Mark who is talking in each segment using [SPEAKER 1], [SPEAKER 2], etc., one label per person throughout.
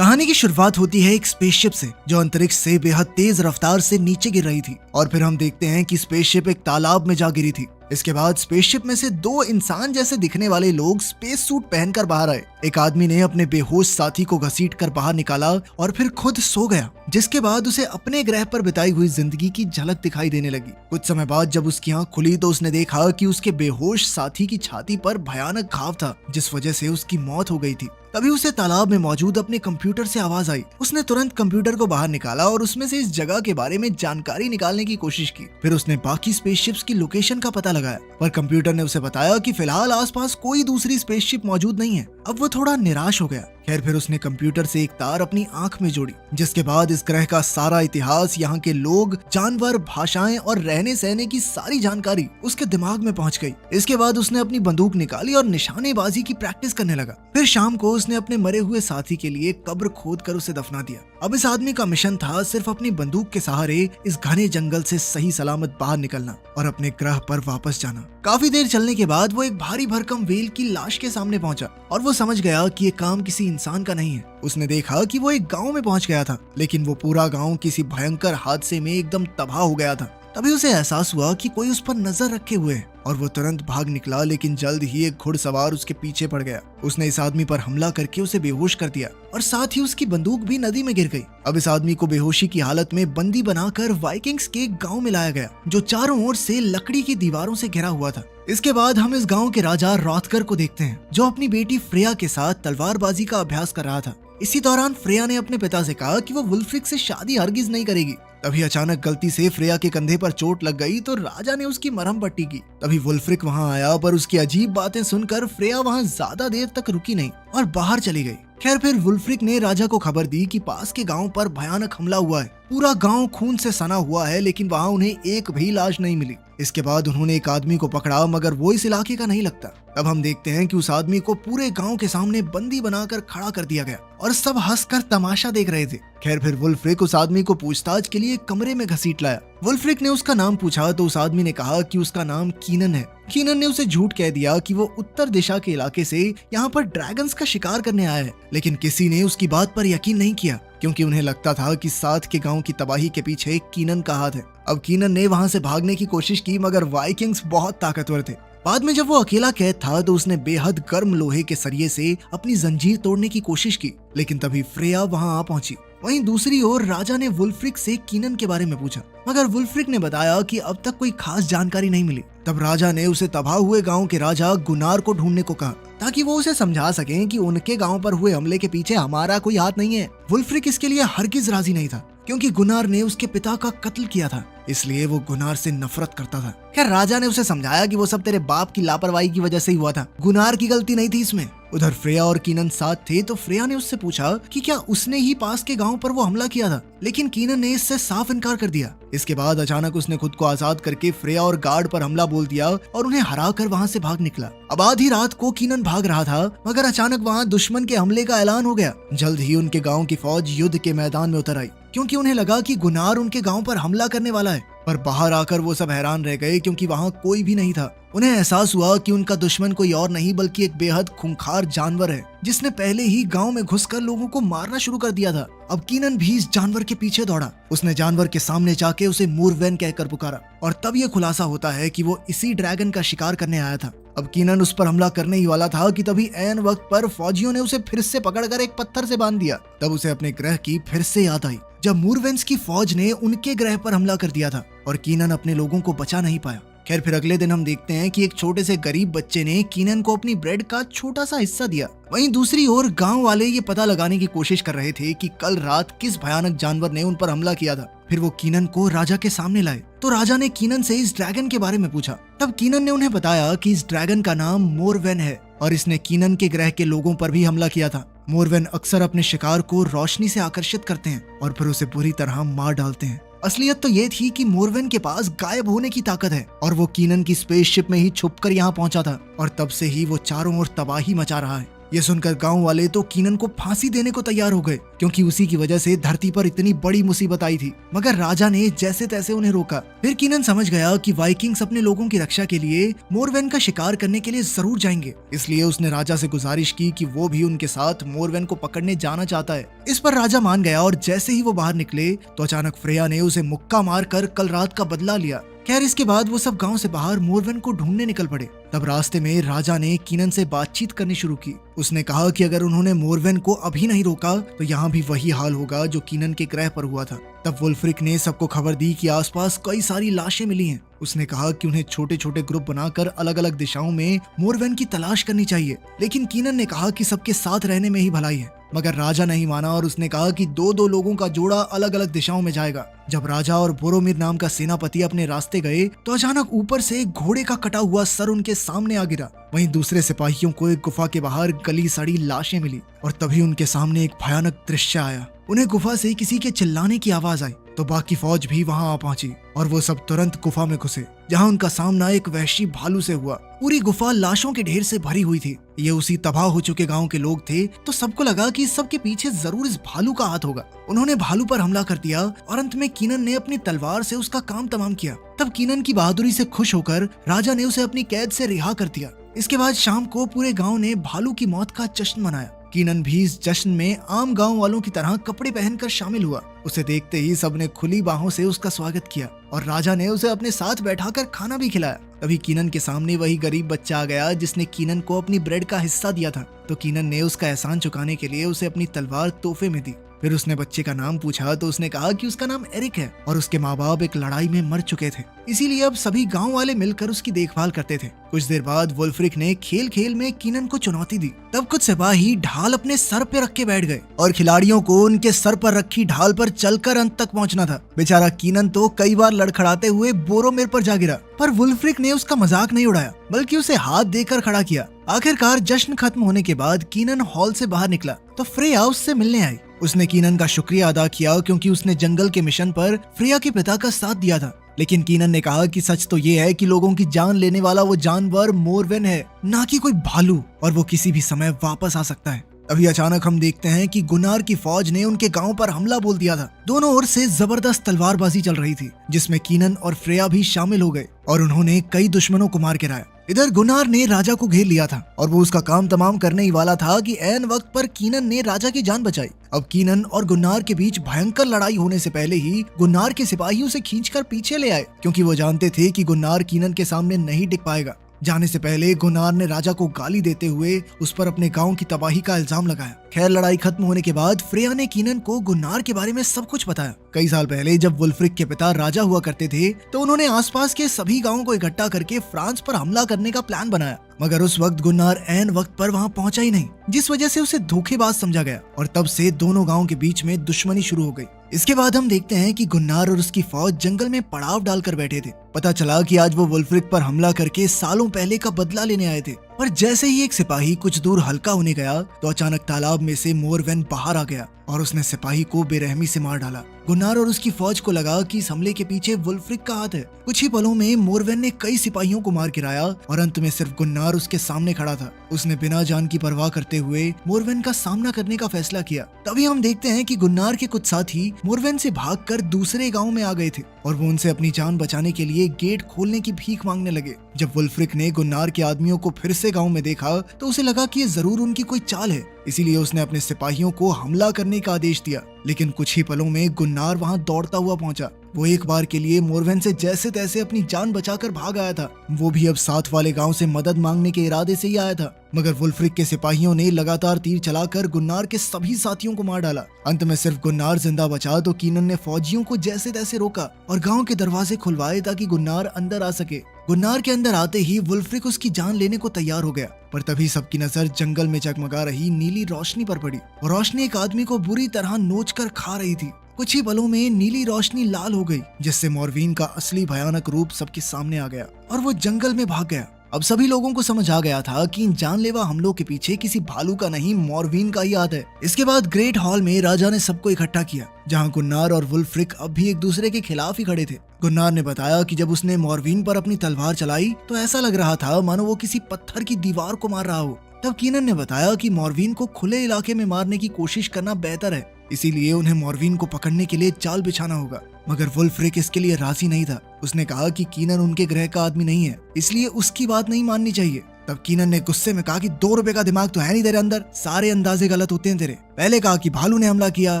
[SPEAKER 1] कहानी की शुरुआत होती है एक स्पेसशिप से जो अंतरिक्ष से बेहद तेज रफ्तार से नीचे गिर रही थी और फिर हम देखते हैं कि स्पेसशिप एक तालाब में जा गिरी थी। इसके बाद स्पेसशिप में से दो इंसान जैसे दिखने वाले लोग स्पेस सूट पहनकर बाहर आए। एक आदमी ने अपने बेहोश साथी को घसीटकर बाहर निकाला और फिर खुद सो गया, जिसके बाद उसे अपने ग्रह पर बिताई हुई जिंदगी की झलक दिखाई देने लगी। कुछ समय बाद जब उसकी आंख खुली तो उसने देखा कि उसके बेहोश साथी की छाती पर भयानक घाव था, जिस वजह से उसकी मौत हो गई थी। तभी उसे तालाब में मौजूद अपने कंप्यूटर से आवाज आई। उसने तुरंत कंप्यूटर को बाहर निकाला और उसमें से इस जगह के बारे में जानकारी निकालने की कोशिश की। फिर उसने बाकी स्पेसशिप्स की लोकेशन का पता लगाया, पर कंप्यूटर ने उसे बताया कि फिलहाल आसपास कोई दूसरी स्पेसशिप मौजूद नहीं है। अब वो थोड़ा निराश हो गया। खैर, फिर उसने कंप्यूटर से एक तार अपनी आंख में जोड़ी, जिसके बाद इस ग्रह का सारा इतिहास, यहाँ के लोग, जानवर, भाषाएं और रहने सहने की सारी जानकारी उसके दिमाग में पहुंच गई। इसके बाद उसने अपनी बंदूक निकाली और निशानेबाजी की प्रैक्टिस करने लगा। फिर शाम को उसने अपने मरे हुए साथी के लिए कब्र खोदकर उसे दफना दिया। अब इस आदमी का मिशन था सिर्फ अपनी बंदूक के सहारे इस घने जंगल से सही सलामत बाहर निकलना और अपने ग्रह पर वापस जाना। काफी देर चलने के बाद वो एक भारी भरकम व्हेल की लाश के सामने पहुंचा और वो समझ गया कि ये काम किसी इंसान का नहीं है। उसने देखा कि वो एक गांव में पहुंच गया था, लेकिन वो पूरा गांव किसी भयंकर हादसे में एकदम तबाह हो गया था। तभी उसे एहसास हुआ कि कोई उस पर नजर रखे हुए है और वो तुरंत भाग निकला, लेकिन जल्द ही एक घुड़सवार उसके पीछे पड़ गया। उसने इस आदमी पर हमला करके उसे बेहोश कर दिया और साथ ही उसकी बंदूक भी नदी में गिर गई। अब इस आदमी को बेहोशी की हालत में बंदी बनाकर वाइकिंग्स के एक गांव में लाया गया, जो चारों ओर से लकड़ी की दीवारों से घिरा हुआ था। इसके बाद हम इस गांव के राजा रॉथकर को देखते हैं, जो अपनी बेटी फ्रेया के साथ तलवारबाजी का अभ्यास कर रहा था। इसी दौरान फ्रेया ने अपने पिता से कहा कि वो वुल्फ्रिक से शादी हरगिज नहीं करेगी। तभी अचानक गलती से फ्रेया के कंधे पर चोट लग गई तो राजा ने उसकी मरहम पट्टी की। तभी वुल्फ्रिक वहां आया, पर उसकी अजीब बातें सुनकर फ्रेया वहां ज्यादा देर तक रुकी नहीं और बाहर चली गई। खैर, फिर वुल्फ्रिक ने राजा को खबर दी कि पास के गांव पर भयानक हमला हुआ है। पूरा गांव खून से सना हुआ है, लेकिन वहां उन्हें एक भी लाश नहीं मिली। इसके बाद उन्होंने एक आदमी को पकड़ा, मगर वो इस इलाके का नहीं लगता। तब हम देखते हैं कि उस आदमी को पूरे गांव के सामने बंदी बनाकर खड़ा कर दिया गया और सब हंसकर तमाशा देख रहे थे। खैर, फिर वुल्फ्रिक उस आदमी को पूछताछ के लिए कमरे में घसीट लाया। वुल्फ्रिक ने उसका नाम पूछा तो उस आदमी ने कहा कि उसका नाम कीनन है। कीनन ने उसे झूठ कह दिया कि वो उत्तर दिशा के इलाके से यहाँ पर ड्रैगन्स का शिकार करने आया है, लेकिन किसी ने उसकी बात पर यकीन नहीं किया, क्योंकि उन्हें लगता था कि साथ के गांव की तबाही के पीछे कीनन का हाथ है। अब कीनन ने वहां से भागने की कोशिश की, मगर वाइकिंग्स बहुत ताकतवर थे। बाद में जब वो अकेला कैद था तो उसने बेहद गर्म लोहे के सरिये से अपनी जंजीर तोड़ने की कोशिश की, लेकिन तभी फ्रेया वहां आ पहुंची। वहीं दूसरी ओर राजा ने वुल्फ्रिक से कीनन के बारे में पूछा, मगर वुल्फ्रिक ने बताया कि अब तक कोई खास जानकारी नहीं मिली। तब राजा ने उसे तबाह हुए गांव के राजा गुनार को ढूंढने को कहा, ताकि वो उसे समझा सकें कि उनके गांव पर हुए हमले के पीछे हमारा कोई हाथ नहीं है। वुल्फ्रिक इसके लिए हरगिज राजी नहीं था, क्योंकि गुनार ने उसके पिता का कत्ल किया था, इसलिए वो गुनार से नफरत करता था। खैर, राजा ने उसे समझाया कि वो सब तेरे बाप की लापरवाही की वजह से ही हुआ था, गुनार की गलती नहीं थी इसमें। उधर फ्रेया और कीनन साथ थे तो फ्रेया ने उससे पूछा कि क्या उसने ही पास के गांव पर वो हमला किया था, लेकिन कीनन ने इससे साफ इनकार कर दिया। इसके बाद अचानक उसने खुद को आजाद करके फ्रेया और गार्ड पर हमला बोल दिया और उन्हें हराकर वहां से भाग निकला। अब आधी रात को कीनन भाग रहा था, मगर अचानक वहां दुश्मन के हमले का ऐलान हो गया। जल्द ही उनके गांव की फौज युद्ध के मैदान में उतर आई, क्योंकि उन्हें लगा कि गुनार उनके गांव पर हमला करने वाला है। पर बाहर आकर वो सब हैरान रह गए, क्योंकि वहां कोई भी नहीं था। उन्हें एहसास हुआ कि उनका दुश्मन कोई और नहीं बल्कि एक बेहद खूंखार जानवर है, जिसने पहले ही गांव में घुसकर लोगों को मारना शुरू कर दिया था। अब कीनन भी इस जानवर के पीछे दौड़ा। उसने जानवर के सामने जाके उसे मूरवेन कहकर पुकारा और तब ये खुलासा होता है कि वो इसी ड्रैगन का शिकार करने आया था। अब कीनन उस पर हमला करने ही वाला था कि तभी ऐन वक्त पर फौजियों ने उसे फिर से पकड़कर एक पत्थर से बांध दिया। तब उसे अपने ग्रह की फिर से याद आई, जब मूरवेन्स की फौज ने उनके ग्रह पर हमला कर दिया था और कीनन अपने लोगों को बचा नहीं पाया। खैर, फिर अगले दिन हम देखते हैं कि एक छोटे से गरीब बच्चे ने कीनन को अपनी ब्रेड का छोटा सा हिस्सा दिया। वहीं दूसरी ओर गांव वाले ये पता लगाने की कोशिश कर रहे थे कि कल रात किस भयानक जानवर ने उन पर हमला किया था। फिर वो कीनन को राजा के सामने लाए तो राजा ने कीनन से इस ड्रैगन के बारे में पूछा। तब कीनन ने उन्हें बताया कि इस ड्रैगन का नाम मोरवेन है और इसने कीनन के ग्रह के लोगों पर भी हमला किया था। मोरवेन अक्सर अपने शिकार को रोशनी से आकर्षित करते हैं और फिर उसे बुरी तरह मार डालते हैं। असलियत तो ये थी कि मोरवेन के पास गायब होने की ताकत है और वो कीनन की स्पेसशिप में ही छुपकर यहाँ पहुंचा था और तब से ही वो चारों ओर तबाही मचा रहा है। ये सुनकर गांव वाले तो कीनन को फांसी देने को तैयार हो गए, क्योंकि उसी की वजह से धरती पर इतनी बड़ी मुसीबत आई थी। मगर राजा ने जैसे तैसे उन्हें रोका। फिर कीनन समझ गया कि वाइकिंग्स अपने लोगों की रक्षा के लिए मोरवेन का शिकार करने के लिए जरूर जाएंगे, इसलिए उसने राजा से गुजारिश की कि वो भी उनके साथ मोरवेन को पकड़ने जाना चाहता है। इस पर राजा मान गया और जैसे ही वो बाहर निकले तो अचानक फ्रेया ने उसे मुक्का मारकर कल रात का बदला लिया। खैर इसके बाद वो सब गांव से बाहर मोरवेन को ढूंढने निकल पड़े। तब रास्ते में राजा ने कीनन से बातचीत करनी शुरू की। उसने कहा कि अगर उन्होंने मोरवेन को अभी नहीं रोका तो यहाँ भी वही हाल होगा जो कीनन के ग्रह पर हुआ था। तब वुल्फ्रिक ने सबको खबर दी कि आसपास कई सारी लाशें मिली हैं। उसने कहा कि उन्हें छोटे छोटे ग्रुप बनाकर अलग अलग दिशाओं में मोरवेन की तलाश करनी चाहिए, लेकिन कीनन ने कहा कि सबके साथ रहने में ही भलाई है। मगर राजा नहीं माना और उसने कहा कि दो दो लोगों का जोड़ा अलग अलग दिशाओं में जाएगा। जब राजा और बोरोमिर नाम का सेनापति अपने रास्ते गए तो अचानक ऊपर से एक घोड़े का कटा हुआ सर उनके सामने आ गिरा। वहीं दूसरे सिपाहियों को एक गुफा के बाहर गली सड़ी लाशें मिली और तभी उनके सामने एक भयानक दृश्य आया। उन्हें गुफा से किसी के चिल्लाने की आवाज आई तो बाकी फौज भी वहां आ पहुंची और वो सब तुरंत गुफा में घुसे, जहां उनका सामना एक वहशी भालू से हुआ। पूरी गुफा लाशों के ढेर से भरी हुई थी। ये उसी तबाह हो चुके गांव के लोग थे, तो सबको लगा कि इस सब के पीछे जरूर इस भालू का हाथ होगा। उन्होंने भालू पर हमला कर दिया और अंत में कीनन ने अपनी तलवार से उसका काम तमाम किया। तब कीनन की बहादुरी से खुश होकर राजा ने उसे अपनी कैद से रिहा कर दिया। इसके बाद शाम को पूरे गांव ने भालू की मौत का जश्न मनाया। कीनन भी इस जश्न में आम गांव वालों की तरह कपड़े पहनकर शामिल हुआ। उसे देखते ही सबने खुली बाहों से उसका स्वागत किया और राजा ने उसे अपने साथ बैठाकर खाना भी खिलाया। तभी कीनन के सामने वही गरीब बच्चा आ गया जिसने कीनन को अपनी ब्रेड का हिस्सा दिया था। तो कीनन ने उसका एहसान चुकाने के लिए उसे अपनी तलवार तोहफे में दी। फिर उसने बच्चे का नाम पूछा तो उसने कहा कि उसका नाम एरिक है और उसके माँ बाप एक लड़ाई में मर चुके थे, इसीलिए अब सभी गांव वाले मिलकर उसकी देखभाल करते थे। कुछ देर बाद वुल्फ्रिक ने खेल खेल में कीनन को चुनौती दी। तब कुछ सिपाही ढाल अपने सर पे रख के बैठ गए और खिलाड़ियों को उनके सर पर रखी ढाल पर चलकर अंत तक पहुंचना था। बेचारा कीनन तो कई बार लड़खड़ाते हुए बोरोमिर पर जा गिरा, पर वुल्फ्रिक ने उसका मजाक नहीं उड़ाया बल्कि उसे हाथ देकर खड़ा किया। आखिरकार जश्न खत्म होने के बाद कीनन हॉल से बाहर निकला तो फ्रेया उससे मिलने आई। उसने कीनन का शुक्रिया अदा किया क्योंकि उसने जंगल के मिशन पर फ्रेया के पिता का साथ दिया था। लेकिन कीनन ने कहा कि सच तो ये है कि लोगों की जान लेने वाला वो जानवर मोरवेन है, ना कि कोई भालू, और वो किसी भी समय वापस आ सकता है। अभी अचानक हम देखते हैं कि गुनार की फौज ने उनके गांव पर हमला बोल दिया था। दोनों ओर से जबरदस्त तलवारबाजी चल रही थी, जिसमें कीनन और फ्रेया भी शामिल हो गए और उन्होंने कई दुश्मनों को मार गिराया। इधर गुनार ने राजा को घेर लिया था और वो उसका काम तमाम करने ही वाला था कि ऐन वक्त पर कीनन ने राजा की जान बचाई। अब कीनन और गुनार के बीच भयंकर लड़ाई होने से पहले ही गुनार के सिपाही उसे खींचकर पीछे ले आए, क्योंकि वो जानते थे कि गुनार कीनन के सामने नहीं टिक पाएगा। जाने से पहले गुनार ने राजा को गाली देते हुए उस पर अपने गांव की तबाही का इल्जाम लगाया। खैर लड़ाई खत्म होने के बाद फ्रेया ने कीनन को गुनार के बारे में सब कुछ बताया। कई साल पहले जब वुल्फ्रिक के पिता राजा हुआ करते थे तो उन्होंने आसपास के सभी गांवों को इकट्ठा करके फ्रांस पर हमला करने का प्लान बनाया, मगर उस वक्त गुनार ऐन वक्त पर वहां पहुंचा ही नहीं, जिस वजह से उसे धोखेबाज समझा गया और तब से दोनों गांवों के बीच में दुश्मनी शुरू हो गई। इसके बाद हम देखते हैं कि गुन्नार और उसकी फौज जंगल में पड़ाव डालकर बैठे थे। पता चला कि आज वो वुल्फ्रिक पर हमला करके सालों पहले का बदला लेने आए थे। पर जैसे ही एक सिपाही कुछ दूर हल्का होने गया तो अचानक तालाब में से मोरवेन बाहर आ गया और उसने सिपाही को बेरहमी से मार डाला। गुन्नार और उसकी फौज को लगा कि इस हमले के पीछे वुल्फ्रिक का हाथ है। कुछ ही पलों में मोरवेन ने कई सिपाहियों को मार गिराया और अंत में सिर्फ गुन्नार उसके सामने खड़ा था। उसने बिना जान की परवाह करते हुए मोरवेन का सामना करने का फैसला किया। तभी हम देखते हैं कि गुन्नार के कुछ साथी मोरवेन से भागकर दूसरे गांव में आ गए थे और वो उनसे अपनी जान बचाने के लिए गेट खोलने की भीख मांगने लगे। जब वुल्फ्रिक ने गुन्नार के आदमियों को फिर से गांव में देखा तो उसे लगा कि ये जरूर उनकी कोई चाल है, इसीलिए उसने अपने सिपाहियों को हमला करने का आदेश दिया। लेकिन कुछ ही पलों में गुन्नार वहां दौड़ता हुआ पहुंचा। वो एक बार के लिए मोरवेन से जैसे तैसे अपनी जान बचाकर भाग आया था। वो भी अब साथ वाले गांव से मदद मांगने के इरादे से ही आया था, मगर वुल्फ्रिक के सिपाहियों ने लगातार तीर चलाकर गुन्नार के सभी साथियों को मार डाला। अंत में सिर्फ गुन्नार जिंदा बचा तो कीनन ने फौजियों को जैसे तैसे रोका और गांव के दरवाजे खुलवाए ताकि गुन्नार अंदर आ सके। गुन्नार के अंदर आते ही वुल्फ्रिक उसकी जान लेने को तैयार हो गया, पर तभी सबकी नजर जंगल में जगमगा रही नीली रोशनी पर पड़ी। रोशनी एक आदमी को बुरी तरह नोचकर खा रही थी। कुछ ही पलों में नीली रोशनी लाल हो गई, जिससे मोरवीन का असली भयानक रूप सबके सामने आ गया और वो जंगल में भाग गया। अब सभी लोगों को समझ आ गया था कि इन जानलेवा हमलों के पीछे किसी भालू का नहीं मोरवीन का ही हाथ है। इसके बाद ग्रेट हॉल में राजा ने सबको इकट्ठा किया, जहां गुन्नार और वुल्फ्रिक अब भी एक दूसरे के खिलाफ ही खड़े थे। गुन्नार ने बताया कि जब उसने मोरवीन पर अपनी तलवार चलाई तो ऐसा लग रहा था मानो वो किसी पत्थर की दीवार को मार रहा हो। तब कीनन ने बताया कि मॉर्विन को खुले इलाके में मारने की कोशिश करना बेहतर है, इसीलिए उन्हें मॉर्विन को पकड़ने के लिए जाल बिछाना होगा। मगर वुल्फ्रिक इसके लिए राजी नहीं था। उसने कहा कि कीनन उनके ग्रह का आदमी नहीं है, इसलिए उसकी बात नहीं माननी चाहिए। तब कीनन ने गुस्से में कहा कि 2 रुपए का दिमाग तो है नहीं तेरे अंदर, सारे अंदाजे गलत होते हैं तेरे। पहले कहा कि भालू ने हमला किया,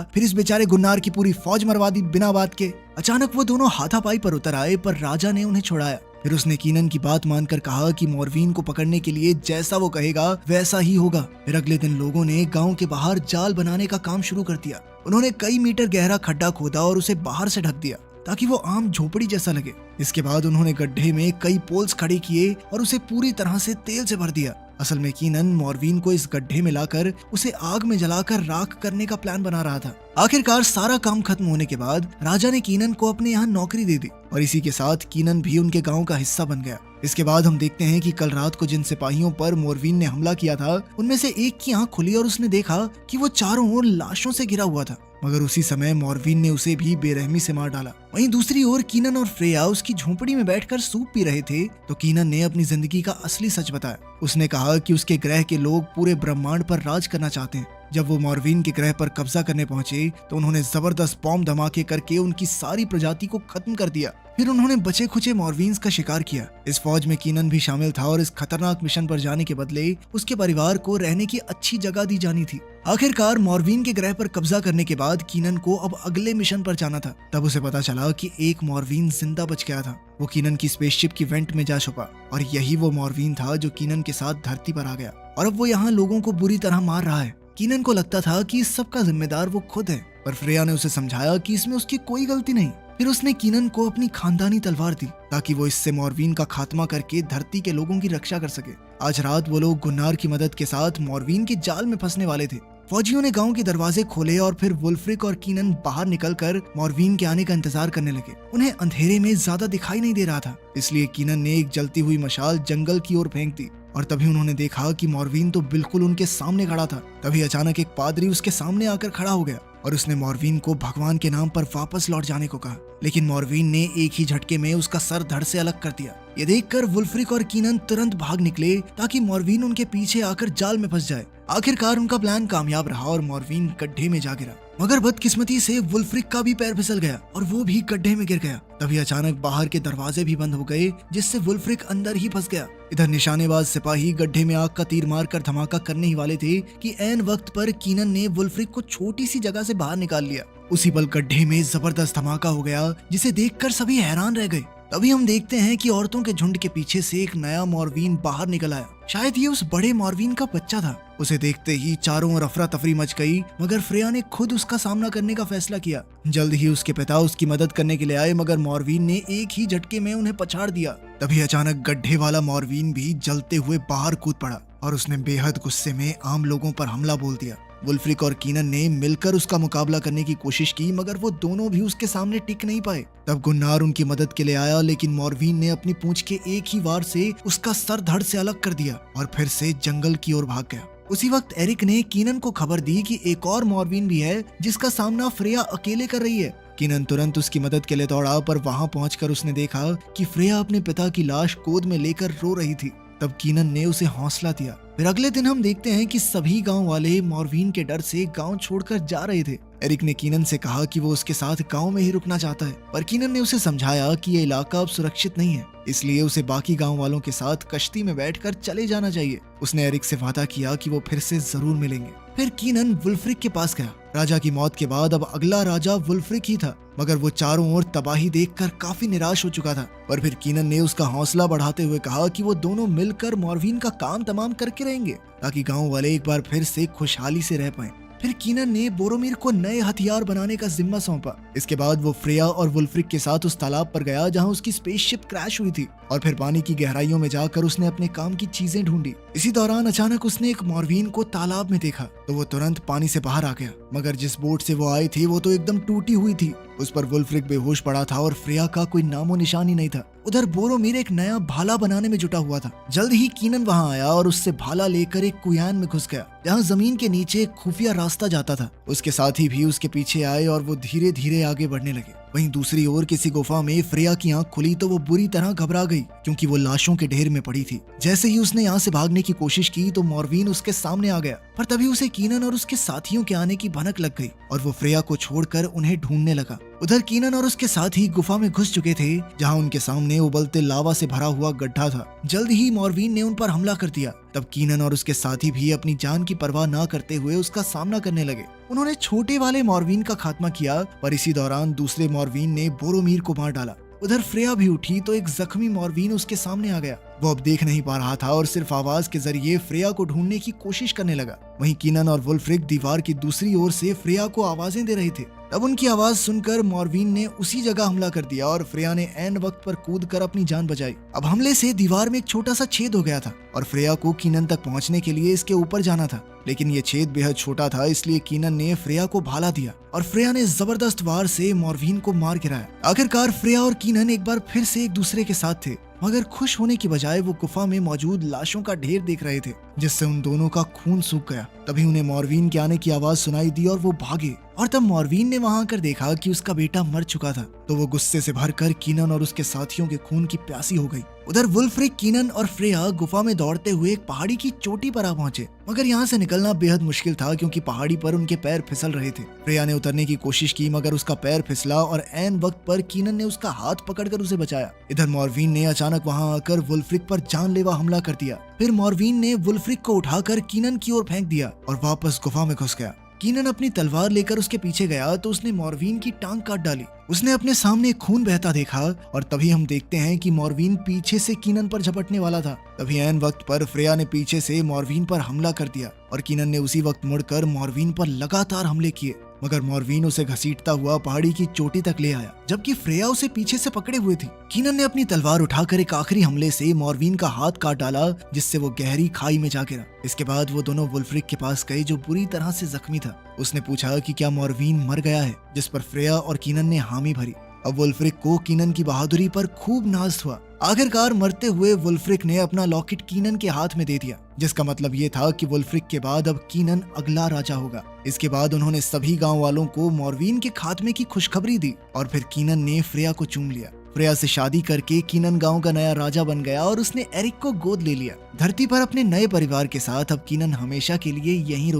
[SPEAKER 1] फिर इस बेचारे गुन्नार की पूरी फौज मरवा दी बिना बात के। अचानक वो दोनों हाथापाई पर उतर आए, पर राजा ने उन्हें छुड़ाया। फिर उसने कीनन की बात मानकर कहा कि मॉर्विन को पकड़ने के लिए जैसा वो कहेगा वैसा ही होगा। फिर अगले दिन लोगों ने गांव के बाहर जाल बनाने का काम शुरू कर दिया। उन्होंने कई मीटर गहरा खड्डा खोदा और उसे बाहर से ढक दिया ताकि वो आम झोपड़ी जैसा लगे। इसके बाद उन्होंने गड्ढे में कई पोल्स खड़े किए और उसे पूरी तरह से तेल से भर दिया। असल में कीनन मॉर्विन को इस गड्ढे में लाकर उसे आग में जलाकर राख करने का प्लान बना रहा था। आखिरकार सारा काम खत्म होने के बाद राजा ने कीनन को अपने यहाँ नौकरी दे दी और इसी के साथ कीनन भी उनके गांव का हिस्सा बन गया। इसके बाद हम देखते हैं कि कल रात को जिन सिपाहियों पर मॉर्विन ने हमला किया था, उनमें से एक की आंख खुली और उसने देखा कि वो चारों ओर लाशों से घिरा हुआ था। मगर उसी समय मॉर्विन ने उसे भी बेरहमी से मार डाला। वहीं दूसरी ओर कीनन और फ्रेया उसकी झोपड़ी में बैठकर सूप पी रहे थे तो कीनन ने अपनी जिंदगी का असली सच बताया। उसने कहा कि उसके ग्रह के लोग पूरे ब्रह्मांड पर राज करना चाहते हैं। जब वो मॉर्विन के ग्रह पर कब्जा करने पहुंचे तो उन्होंने जबरदस्त बॉम्ब धमाके करके उनकी सारी प्रजाति को खत्म कर दिया। फिर उन्होंने बचे खुचे मॉर्विन्स का शिकार किया। इस फौज में कीनन भी शामिल था और इस खतरनाक मिशन पर जाने के बदले उसके परिवार को रहने की अच्छी जगह दी जानी थी। आखिरकार मॉर्विन के ग्रह पर कब्जा करने के बाद कीनन को अब अगले मिशन पर जाना था। तब उसे पता चला कि एक मॉर्विन जिंदा बच गया था। वो कीनन की स्पेसशिप की वेंट में जा छुपा और यही वो मॉर्विन था जो कीनन के साथ धरती पर आ गया और अब वो यहाँ लोगों को बुरी तरह मार रहा है। कीनन को लगता था कि इस सब का जिम्मेदार वो खुद है, पर फ्रेया ने उसे समझाया कि इसमें उसकी कोई गलती नहीं। फिर उसने कीनन को अपनी खानदानी तलवार दी ताकि वो इससे मॉर्विन का खात्मा करके धरती के लोगों की रक्षा कर सके। आज रात वो लोग गुन्नार की मदद के साथ मॉर्विन के जाल में फंसने वाले थे। फौजियों ने गांव के दरवाजे खोले और फिर वुल्फ्रिक और कीनन बाहर निकलकर मॉर्विन के आने का इंतजार करने लगे। उन्हें अंधेरे में ज्यादा दिखाई नहीं दे रहा था, इसलिए कीनन ने एक जलती हुई मशाल जंगल की ओर फेंक दी और तभी उन्होंने देखा कि मॉर्विन तो बिल्कुल उनके सामने खड़ा था। तभी अचानक एक पादरी उसके सामने आकर खड़ा हो गया और उसने मॉर्विन को भगवान के नाम पर वापस लौट जाने को कहा, लेकिन मॉर्विन ने एक ही झटके में उसका सर धड़ से अलग कर दिया। ये देखकर वुल्फ्रिक और कीनन तुरंत भाग निकले ताकि मॉर्विन उनके पीछे आकर जाल में फंस जाए। आखिरकार उनका प्लान कामयाब रहा और मॉर्विन गड्ढे में जा गिरा, मगर बदकिस्मती से वुल्फ्रिक का भी पैर फिसल गया और वो भी गड्ढे में गिर गया। तभी अचानक बाहर के दरवाजे भी बंद हो गए, जिससे वुल्फ्रिक अंदर ही फंस गया। इधर निशानेबाज सिपाही गड्ढे में आग का तीर मारकर धमाका करने ही वाले थे कि ऐन वक्त पर कीनन ने वुल्फ्रिक को छोटी सी जगह से बाहर निकाल लिया। उसी पल गड्ढे में जबरदस्त धमाका हो गया, जिसे देखकर सभी हैरान रह गए। तभी हम देखते हैं कि औरतों के झुंड के पीछे से एक नया मॉर्विन बाहर निकल आया। शायद ये उस बड़े मॉर्विन का बच्चा था। उसे देखते ही चारों ओर अफरा तफरी मच गई, मगर फ्रेया ने खुद उसका सामना करने का फैसला किया। जल्द ही उसके पिता उसकी मदद करने के लिए आए, मगर मॉर्विन ने एक ही झटके में उन्हें पछाड़ दिया। तभी अचानक गड्ढे वाला मॉर्विन भी जलते हुए बाहर कूद पड़ा और उसने बेहद गुस्से में आम लोगों पर हमला बोल दिया। वुल्फ्रिक और कीनन ने मिलकर उसका मुकाबला करने की कोशिश की, मगर वो दोनों भी उसके सामने टिक नहीं पाए। तब गुन्नार उनकी मदद के लिए आया, लेकिन मॉर्विन ने अपनी पूंछ के एक ही वार से उसका सर धड़ से अलग कर दिया और फिर से जंगल की ओर भाग गया। उसी वक्त एरिक ने कीनन को खबर दी कि एक और मॉर्विन भी है जिसका सामना फ्रेया अकेले कर रही है। कीनन तुरंत उसकी मदद के लिए दौड़ा, पर वहां पहुंचकर उसने देखा कि फ्रेया अपने पिता की लाश गोद में लेकर रो रही थी। तब कीनन ने उसे हौसला दिया। फिर अगले दिन हम देखते हैं कि सभी गांव वाले मॉर्विन के डर से गांव छोड़कर जा रहे थे। एरिक ने कीनन से कहा कि वो उसके साथ गांव में ही रुकना चाहता है, पर कीनन ने उसे समझाया कि ये इलाका अब सुरक्षित नहीं है, इसलिए उसे बाकी गांव वालों के साथ कश्ती में बैठकर चले जाना चाहिए। उसने एरिक से वादा किया कि वो फिर से जरूर मिलेंगे। फिर कीनन वुल्फ्रिक के पास गया। राजा की मौत के बाद अब अगला राजा वुल्फ्रिक ही था, मगर वो चारों ओर तबाही देखकर काफी निराश हो चुका था। पर फिर कीनन ने उसका हौसला बढ़ाते हुए कहा कि वो दोनों मिलकर मॉर्विन का काम तमाम करके रहेंगे, ताकि गांव वाले एक बार फिर से खुशहाली से रह पाएं। फिर कीनन ने बोरोमिर को नए हथियार बनाने का जिम्मा सौंपा। इसके बाद वो फ्रेया और वुल्फ्रिक के साथ उस तालाब पर गया जहां उसकी स्पेसशिप क्रैश हुई थी, और फिर पानी की गहराइयों में जाकर उसने अपने काम की चीजें ढूंढी। इसी दौरान अचानक उसने एक मॉर्विन को तालाब में देखा, तो वो तुरंत पानी से बाहर आ गया, मगर जिस बोट से वो आई थी वो तो एकदम टूटी हुई थी। उस पर वुल्फ्रिक बेहोश पड़ा था और फ्रेया का कोई नामो निशान ही नहीं था। उधर बोरोमिर एक नया भाला बनाने में जुटा हुआ था। जल्द ही कीनन वहां आया और उससे भाला लेकर एक कुयान में घुस गया, जहां जमीन के नीचे एक खुफिया रास्ता जाता था। उसके साथी भी उसके पीछे आए और वो धीरे धीरे आगे बढ़ने लगे। वहीं दूसरी ओर किसी गुफा में फ्रेया की आंख खुली तो वो बुरी तरह घबरा गई क्योंकि वो लाशों के ढेर में पड़ी थी। जैसे ही उसने यहाँ से भागने की कोशिश की तो मॉर्विन उसके सामने आ गया, पर तभी उसे कीनन और उसके साथियों के आने की भनक लग गई और वो फ्रेया को छोड़कर उन्हें ढूंढने लगा। उधर कीनन और उसके साथी गुफा में घुस चुके थे जहाँ उनके सामने उबलते लावा से भरा हुआ गड्ढा था। जल्द ही मॉर्विन ने उन पर हमला कर दिया। तब कीनन और उसके साथी भी अपनी जान की परवाह न करते हुए उसका सामना करने लगे। उन्होंने छोटे वाले मॉर्विन का खात्मा किया, पर इसी दौरान दूसरे मॉर्विन ने बोरोमीर को मार डाला। उधर फ्रेया भी उठी तो एक जख्मी मॉर्विन उसके सामने आ गया। वो अब देख नहीं पा रहा था और सिर्फ आवाज के जरिए फ्रेया को ढूंढने की कोशिश करने लगा। वहीं कीनन और वुल्फ्रिक दीवार की दूसरी ओर से फ्रेया को आवाजें दे रहे थे। तब उनकी आवाज सुनकर मॉर्विन ने उसी जगह हमला कर दिया और फ्रेया ने ऐन वक्त पर कूदकर अपनी जान बचाई। अब हमले से दीवार में एक छोटा सा छेद हो गया था और फ्रेया को कीनन तक पहुंचने के लिए इसके ऊपर जाना था, लेकिन ये छेद बेहद छोटा था, इसलिए कीनन ने फ्रेया को भाला दिया और फ्रेया ने जबरदस्त वार से मॉर्विन को मार गिराया। आखिरकार फ्रेया और कीनन एक बार फिर से एक दूसरे के साथ थे, मगर खुश होने की बजाय वो गुफा में मौजूद लाशों का ढेर देख रहे थे, जिससे उन दोनों का खून सूख गया। तभी उन्हें मॉर्विन के आने की आवाज सुनाई दी और वो भागे, और तब मॉर्विन ने वहां आकर देखा कि उसका बेटा मर चुका था। तो वो गुस्से से भरकर कीनन और उसके साथियों के खून की प्यासी हो गई। उधर वुल्फ्रिक, कीनन और फ्रेया गुफा में दौड़ते हुए एक पहाड़ी की चोटी पर आ पहुंचे, मगर यहाँ से निकलना बेहद मुश्किल था क्योंकि पहाड़ी पर उनके पैर फिसल रहे थे। फ्रेया ने उतरने की कोशिश की मगर उसका पैर फिसला और ऐन वक्त पर कीनन ने उसका हाथ पकड़कर उसे बचाया। इधर मॉर्विन ने अचानक वहां आकर वुल्फ्रिक पर जानलेवा हमला कर दिया। फिर मॉर्विन ने वुल्फ्रिक को उठाकर कीनन की ओर फेंक दिया और वापस गुफा में घुस गया। कीनन अपनी तलवार लेकर उसके पीछे गया तो उसने मॉर्विन की टांग काट डाली। उसने अपने सामने खून बहता देखा और तभी हम देखते हैं कि मॉर्विन पीछे से कीनन पर झपटने वाला था। तभी ऐन वक्त पर फ्रेया ने पीछे से मॉर्विन पर हमला कर दिया और कीनन ने उसी वक्त मुड़कर मॉर्विन पर लगातार हमले किए, मगर मॉर्विन उसे घसीटता हुआ पहाड़ी की चोटी तक ले आया, जबकि फ्रेया उसे पीछे से पकड़े हुए थी। कीनन ने अपनी तलवार उठाकर एक आखिरी हमले से मॉर्विन का हाथ काट डाला, जिससे वो गहरी खाई में जा गिरा। इसके बाद वो दोनों वुल्फ्रिक के पास गए जो बुरी तरह से जख्मी था। उसने पूछा कि क्या मॉर्विन मर गया है, जिस पर फ्रेया और कीनन ने हामी भरी। अब वुल्फ्रिक को कीनन की बहादुरी पर खूब नाज हुआ। आखिरकार मरते हुए वुल्फ्रिक ने अपना लॉकेट कीनन के हाथ में दे दिया, जिसका मतलब ये था कि वुल्फ्रिक के बाद अब कीनन अगला राजा होगा। इसके बाद उन्होंने सभी गांव वालों को मॉर्विन के खात्मे की खुशखबरी दी और फिर कीनन ने फ्रेया को चूम लिया। फ्रेया से शादी करके कीनन गांव का नया राजा बन गया और उसने एरिक को गोद ले लिया। धरती पर अपने नए परिवार के साथ अब कीनन हमेशा के लिए यहीं